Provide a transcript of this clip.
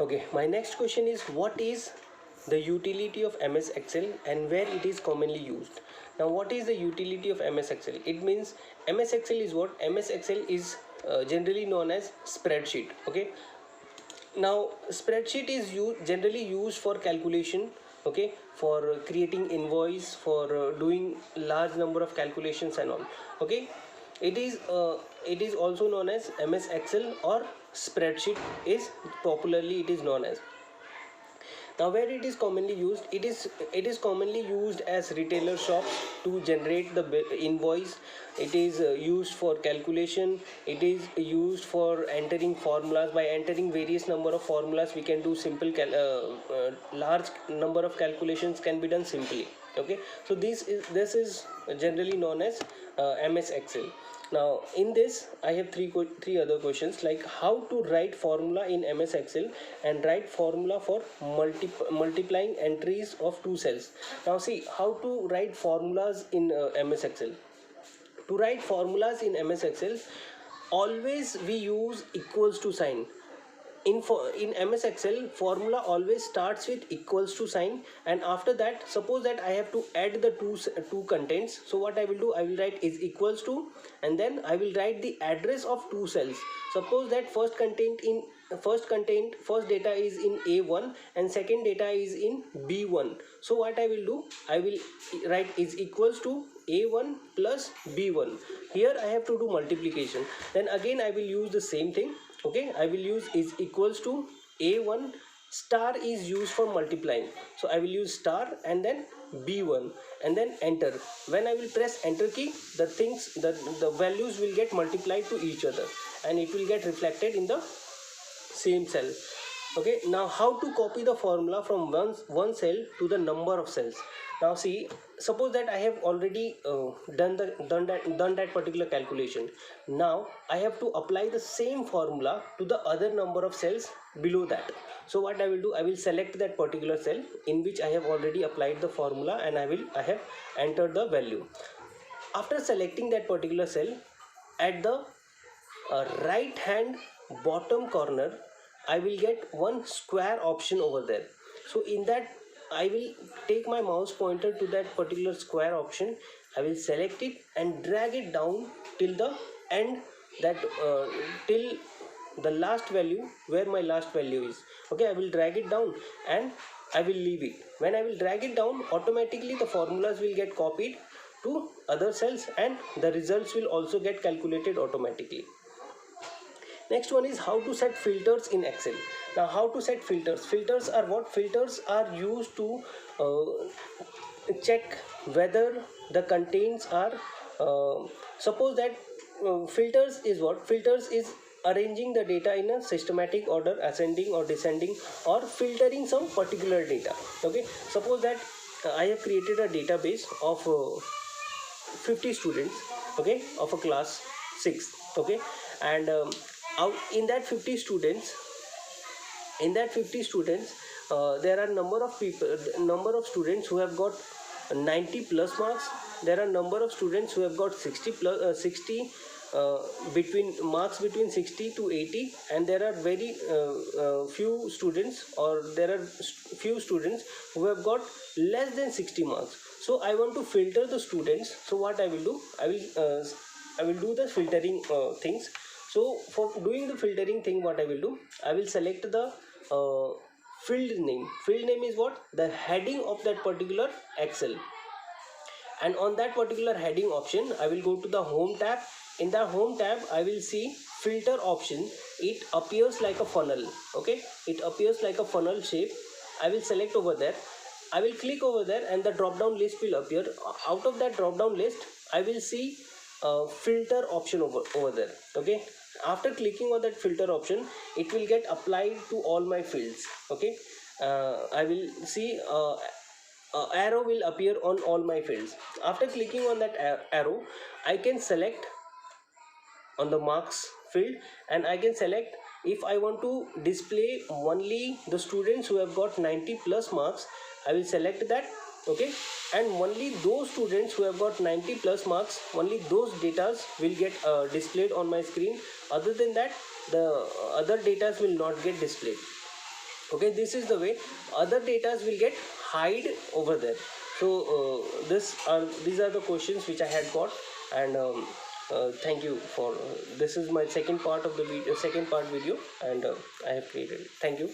Okay, my next question is what is the utility of MS Excel and where it is commonly used? Now, what is the utility of MS Excel? It means MS Excel is what? MS Excel is generally known as spreadsheet. Okay, now spreadsheet is generally used for calculation. Okay, for creating invoice, for doing large number of calculations and all. Okay, it is uh, it is also known as MS Excel or spreadsheet is popularly it is known as. Now, where it is commonly used, it is commonly used as retailer shops to generate the invoice. It is used for calculation. It is used for entering formulas. By entering various number of formulas, we can do simple large number of calculations can be done simply. Okay, so this is generally known as MS Excel. Now in this I have three other questions, like how to write formula in MS Excel and write formula for multiplying entries of two cells. Now see how to write formulas in MS Excel. To write formulas in MS Excel, always we use equals to sign. In MS Excel, formula always starts with equals to sign, and after that, suppose that I have to add the two contents. So what I will do, I will write is equals to, and then I will write the address of two cells. Suppose that first data is in A1 and second data is in B1. So what I will do, I will write is equals to A1 plus B1. Here I have to do multiplication. Then again I will use the same thing. Okay, I will use is equals to A1, star is used for multiplying, so I will use star and then B1 and then enter. When I will press enter key, the values will get multiplied to each other and it will get reflected in the same cell. Okay, now how to copy the formula from one cell to the number of cells. Now see, suppose that I have already done that particular calculation. Now I have to apply the same formula to the other number of cells below that. So what I will do, I will select that particular cell in which I have already applied the formula, and I have entered the value. After selecting that particular cell, at the right hand bottom corner, I will get one square option over there. So in that, I will take my mouse pointer to that particular square option. I will select it and drag it down till the end, that till the last value where my last value is. Okay, I will drag it down and I will leave it. When I will drag it down, automatically the formulas will get copied to other cells and the results will also get calculated automatically. Next one is how to set filters in Excel. Now how to set filters? Filters are what? Filters are used to check whether the contents are suppose that filters is what? Filters is arranging the data in a systematic order, ascending or descending, or filtering some particular data. Okay, suppose that I have created a database of 50 students, okay, of a class 6. Okay, and out in that 50 students, there are number of students who have got 90 plus marks. There are number of students who have got 60 between marks between 60 to 80, and there are very few students, or there are few students who have got less than 60 marks. So I want to filter the students. So what I will do, I will do the filtering things. So for doing the filtering thing, what I will do, I will select the field name. Field name is what? The heading of that particular Excel. And on that particular heading option, I will go to the home tab. In the home tab, I will see filter option. It appears like a funnel. Okay, it appears like a funnel shape. I will select over there. I will click over there and the drop down list will appear. Out of that drop down list, I will see filter option over there. Okay, after clicking on that filter option, it will get applied to all my fields. Okay, I will see arrow will appear on all my fields. After clicking on that arrow, I can select on the marks field, and I can select if I want to display only the students who have got 90 plus marks. I will select that. Okay, and only those students who have got 90 plus marks, only those data will get displayed on my screen. Other than that, the other data will not get displayed. Okay, this is the way other datas will get hide over there. So these are the questions which I had got. And thank you for this is my second part of the video, second part video, and I have created it. Thank you.